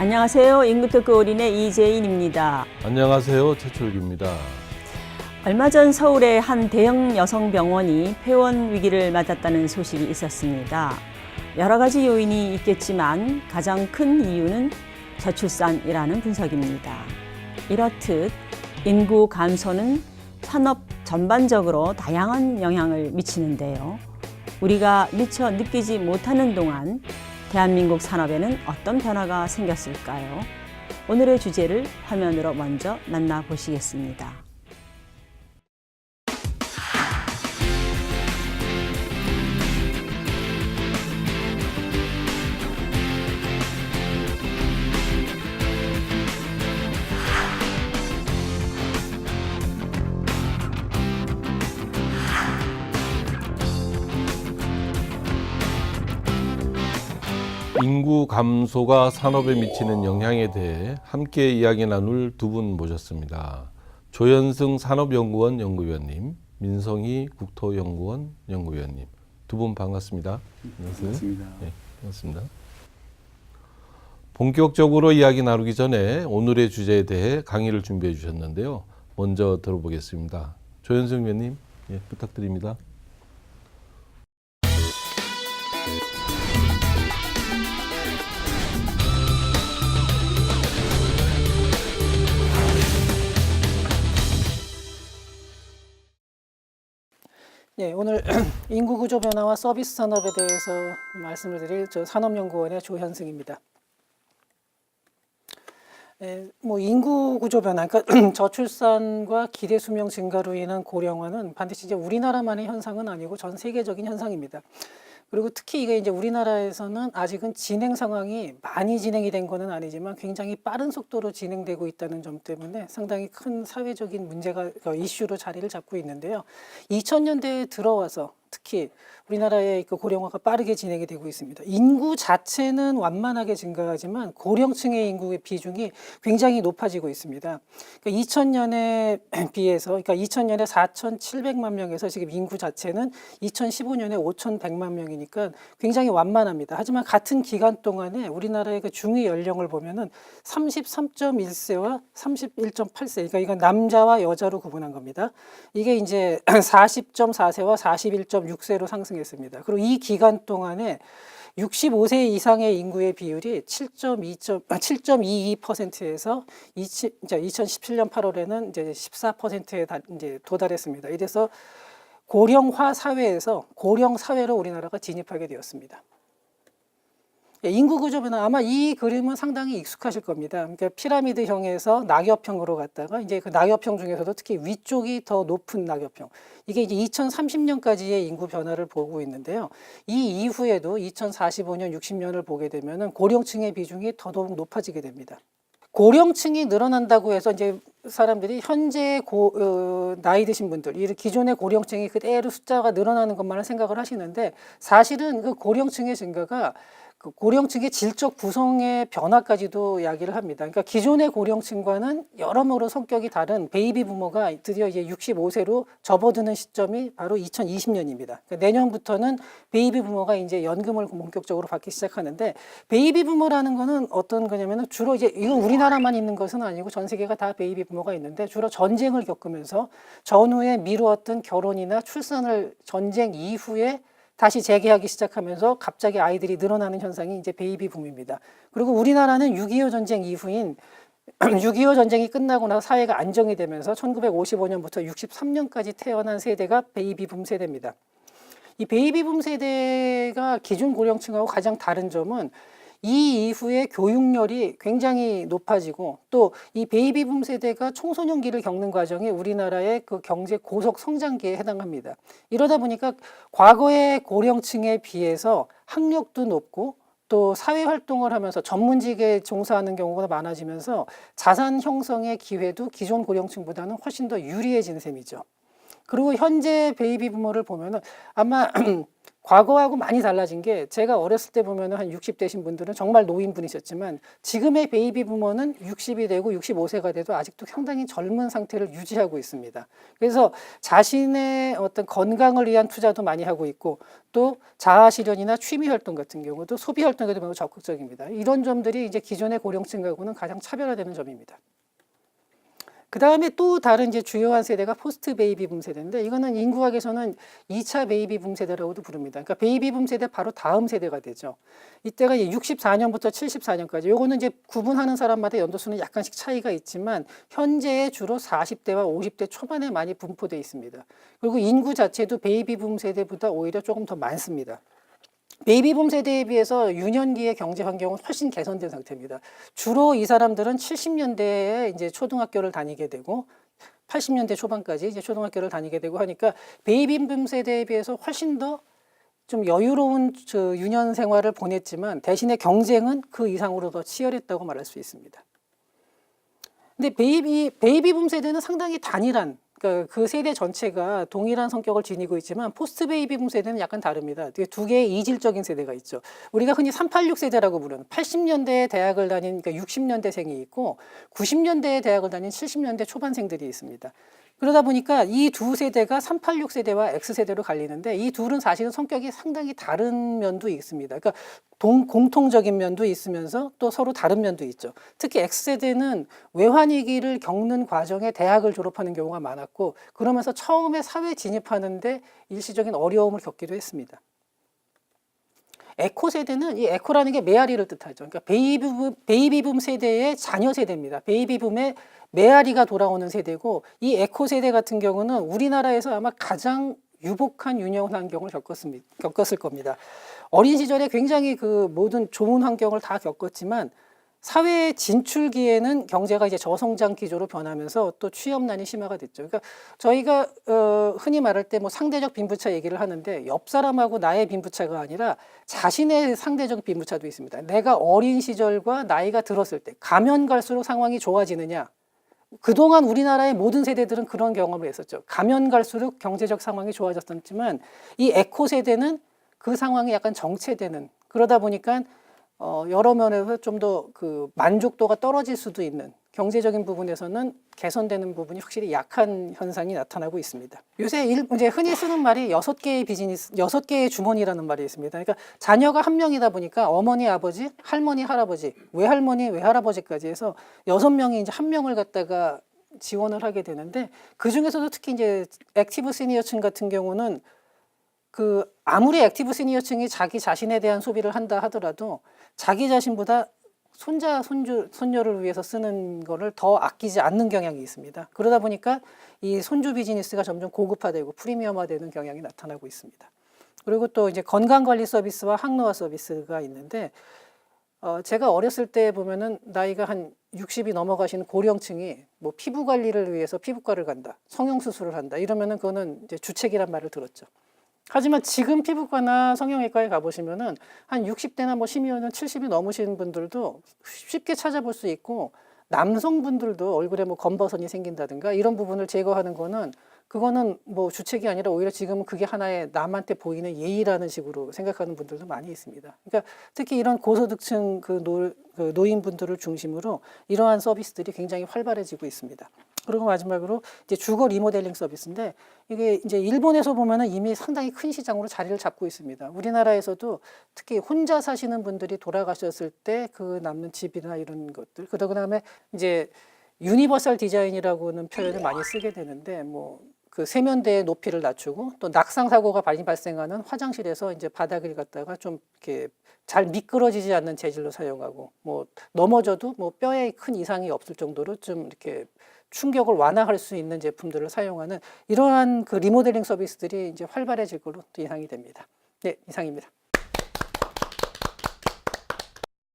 안녕하세요. 인구토크 올인의 이재인입니다. 안녕하세요. 최철규입니다. 얼마 전 서울의 한 대형 여성병원이 폐원 위기를 맞았다는 소식이 있었습니다. 여러 가지 요인이 있겠지만 가장 큰 이유는 저출산이라는 분석입니다. 이렇듯 인구 감소는 산업 전반적으로 다양한 영향을 미치는데요. 우리가 미처 느끼지 못하는 동안 대한민국 산업에는 어떤 변화가 생겼을까요? 오늘의 주제를 화면으로 먼저 만나보시겠습니다. 인구 감소가 산업에 미치는 영향에 대해 함께 이야기 나눌 두 분 모셨습니다. 조현승 산업연구원 연구위원님, 민성희 국토연구원 연구위원님. 두 분 반갑습니다. 안녕하세요. 반갑습니다. 네, 반갑습니다. 본격적으로 이야기 나누기 전에 오늘의 주제에 대해 강의를 준비해 주셨는데요. 먼저 들어보겠습니다. 조현승 위원님, 부탁드립니다. 네, 오늘 인구 구조 변화와 서비스 산업에 대해서 말씀을 드릴 산업연구원의 조현승입니다. 인구 구조 변화, 그러니까 저출산과 기대 수명 증가로 인한 고령화는 반드시 이제 우리나라만의 현상은 아니고 전 세계적인 현상입니다. 그리고 특히 이게 이제 우리나라에서는 아직은 진행 상황이 많이 진행이 된 거는 아니지만 굉장히 빠른 속도로 진행되고 있다는 점 때문에 상당히 큰 사회적인 문제가 이슈로 자리를 잡고 있는데요. 2000년대에 들어와서 특히 우리나라의 그 고령화가 빠르게 진행이 되고 있습니다. 인구 자체는 완만하게 증가하지만 고령층의 인구의 비중이 굉장히 높아지고 있습니다. 그러니까 2000년에 비해서, 그러니까 2000년에 4,700만 명에서 지금 인구 자체는 2015년에 5,100만 명이니까 굉장히 완만합니다. 하지만 같은 기간 동안에 우리나라의 그 중위 연령을 보면은 33.1세와 31.8세, 그러니까 이건 남자와 여자로 구분한 겁니다. 이게 이제 40.4세와 41.6세로 상승했습니다. 그리고 이 기간 동안에 65세 이상의 인구의 비율이 7.22%에서 2017년 8월에는 이제 14%에 이제 도달했습니다. 이래서 고령화 사회에서 고령 사회로 우리나라가 진입하게 되었습니다. 인구 구조 변화, 아마 이 그림은 상당히 익숙하실 겁니다. 그러니까 피라미드형에서 낙엽형으로 갔다가 이제 그 낙엽형 중에서도 특히 위쪽이 더 높은 낙엽형. 이게 이제 2030년까지의 인구 변화를 보고 있는데요. 이 이후에도 2045년, 60년을 보게 되면은 고령층의 비중이 더더욱 높아지게 됩니다. 고령층이 늘어난다고 해서 이제 사람들이 현재 나이 드신 분들, 이 기존의 고령층이 그대로 숫자가 늘어나는 것만을 생각을 하시는데 사실은 그 고령층의 증가가 그 고령층의 질적 구성의 변화까지도 이야기를 합니다. 그러니까 기존의 고령층과는 여러모로 성격이 다른 베이비 부머가 드디어 이제 65세로 접어드는 시점이 바로 2020년입니다. 그러니까 내년부터는 베이비 부머가 이제 연금을 본격적으로 받기 시작하는데, 베이비 부머라는 거는 어떤 거냐면은 주로 이제 이건 우리나라만 있는 것은 아니고 전 세계가 다 베이비 부머가 있는데, 주로 전쟁을 겪으면서 전후에 미루었던 결혼이나 출산을 전쟁 이후에 다시 재개하기 시작하면서 갑자기 아이들이 늘어나는 현상이 이제 베이비 붐입니다. 그리고 우리나라는 6.25 전쟁 이후인 6.25 전쟁이 끝나고 나서 사회가 안정이 되면서 1955년부터 63년까지 태어난 세대가 베이비 붐 세대입니다. 이 베이비 붐 세대가 기존 고령층하고 가장 다른 점은 이 이후에 교육열이 굉장히 높아지고 또 이 베이비붐 세대가 청소년기를 겪는 과정이 우리나라의 그 경제 고속 성장기에 해당합니다. 이러다 보니까 과거의 고령층에 비해서 학력도 높고 또 사회활동을 하면서 전문직에 종사하는 경우가 많아지면서 자산 형성의 기회도 기존 고령층보다는 훨씬 더 유리해지는 셈이죠. 그리고 현재 베이비부머를 보면은 아마 과거하고 많이 달라진 게 제가 어렸을 때 보면은 한 60대신 분들은 정말 노인분이셨지만 지금의 베이비 부머는 60이 되고 65세가 돼도 아직도 상당히 젊은 상태를 유지하고 있습니다. 그래서 자신의 어떤 건강을 위한 투자도 많이 하고 있고 또 자아 실현이나 취미 활동 같은 경우도 소비 활동에도 매우 적극적입니다. 이런 점들이 이제 기존의 고령층하고는 가장 차별화되는 점입니다. 그 다음에 또 다른 이제 주요한 세대가 포스트 베이비붐 세대인데 이거는 인구학에서는 2차 베이비붐 세대라고도 부릅니다. 그러니까 베이비붐 세대 바로 다음 세대가 되죠. 이때가 64년부터 74년까지 요거는 이제 구분하는 사람마다 연도수는 약간씩 차이가 있지만 현재에 주로 40대와 50대 초반에 많이 분포되어 있습니다. 그리고 인구 자체도 베이비붐 세대보다 오히려 조금 더 많습니다. 베이비붐 세대에 비해서 유년기의 경제 환경은 훨씬 개선된 상태입니다. 주로 이 사람들은 70년대에 이제 초등학교를 다니게 되고 80년대 초반까지 이제 초등학교를 다니게 되고 하니까 베이비붐 세대에 비해서 훨씬 더 좀 여유로운 유년 생활을 보냈지만 대신에 경쟁은 그 이상으로 더 치열했다고 말할 수 있습니다. 근데 베이비붐 세대는 상당히 단일한 그러니까 그 세대 전체가 동일한 성격을 지니고 있지만 포스트 베이비붐 세대는 약간 다릅니다. 두 개의 이질적인 세대가 있죠. 우리가 흔히 386 세대라고 부르는 80년대에 대학을 다닌 그러니까 60년대생이 있고 90년대에 대학을 다닌 70년대 초반생들이 있습니다. 그러다 보니까 이 두 세대가 386 세대와 X세대로 갈리는데 이 둘은 사실은 성격이 상당히 다른 면도 있습니다. 그러니까 공통적인 면도 있으면서 또 서로 다른 면도 있죠. 특히 X세대는 외환위기를 겪는 과정에 대학을 졸업하는 경우가 많았고 그러면서 처음에 사회 진입하는데 일시적인 어려움을 겪기도 했습니다. 에코 세대는 이 에코라는 게 메아리를 뜻하죠. 그러니까 베이비붐 세대의 자녀 세대입니다. 베이비붐의 메아리가 돌아오는 세대고 이 에코 세대 같은 경우는 우리나라에서 아마 가장 유복한 유년 환경을 겪었을 겁니다. 어린 시절에 굉장히 그 모든 좋은 환경을 다 겪었지만 사회 진출기에는 경제가 이제 저성장 기조로 변하면서 또 취업난이 심화가 됐죠. 그러니까 저희가 흔히 말할 때 뭐 상대적 빈부차 얘기를 하는데 옆 사람하고 나의 빈부차가 아니라 자신의 상대적 빈부차도 있습니다. 내가 어린 시절과 나이가 들었을 때 가면 갈수록 상황이 좋아지느냐. 그동안 우리나라의 모든 세대들은 그런 경험을 했었죠. 가면 갈수록 경제적 상황이 좋아졌었지만 이 에코 세대는 그 상황이 약간 정체되는 그러다 보니까 여러 면에서 좀 더 그 만족도가 떨어질 수도 있는 경제적인 부분에서는 개선되는 부분이 확실히 약한 현상이 나타나고 있습니다. 요새 이제 흔히 쓰는 말이 6개의 비즈니스, 6개의 주머니라는 말이 있습니다. 그러니까 자녀가 한 명이다 보니까 어머니, 아버지, 할머니, 할아버지, 외할머니, 외할아버지까지 해서 6명이 이제 한 명을 갖다가 지원을 하게 되는데 그 중에서도 특히 이제 액티브 시니어층 같은 경우는 그 아무리 액티브 시니어층이 자기 자신에 대한 소비를 한다 하더라도 자기 자신보다 손자, 손주, 손녀를 위해서 쓰는 거를 더 아끼지 않는 경향이 있습니다. 그러다 보니까 이 손주 비즈니스가 점점 고급화되고 프리미엄화되는 경향이 나타나고 있습니다. 그리고 또 이제 건강관리 서비스와 항노화 서비스가 있는데 제가 어렸을 때 보면은 나이가 한 60이 넘어가시는 고령층이 뭐 피부 관리를 위해서 피부과를 간다, 성형수술을 한다 이러면은 그거는 이제 주책이란 말을 들었죠. 하지만 지금 피부과나 성형외과에 가보시면은 한 60대나 뭐 심의원은 70이 넘으신 분들도 쉽게 찾아볼 수 있고 남성분들도 얼굴에 뭐 검버선이 생긴다든가 이런 부분을 제거하는 거는 그거는 뭐 주책이 아니라 오히려 지금은 그게 하나의 남한테 보이는 예의라는 식으로 생각하는 분들도 많이 있습니다. 그러니까 특히 이런 고소득층 노인분들을 중심으로 이러한 서비스들이 굉장히 활발해지고 있습니다. 그리고 마지막으로 이제 주거 리모델링 서비스인데 이게 이제 일본에서 보면은 이미 상당히 큰 시장으로 자리를 잡고 있습니다. 우리나라에서도 특히 혼자 사시는 분들이 돌아가셨을 때 그 남는 집이나 이런 것들, 그다음에 이제 유니버설 디자인이라고는 표현을 많이 쓰게 되는데 뭐 그 세면대의 높이를 낮추고 또 낙상 사고가 많이 발생하는 화장실에서 이제 바닥을 갖다가 좀 이렇게 잘 미끄러지지 않는 재질로 사용하고 뭐 넘어져도 뭐 뼈에 큰 이상이 없을 정도로 좀 이렇게 충격을 완화할 수 있는 제품들을 사용하는 이러한 그 리모델링 서비스들이 이제 활발해질 걸로 또 예상이 됩니다. 네, 이상입니다.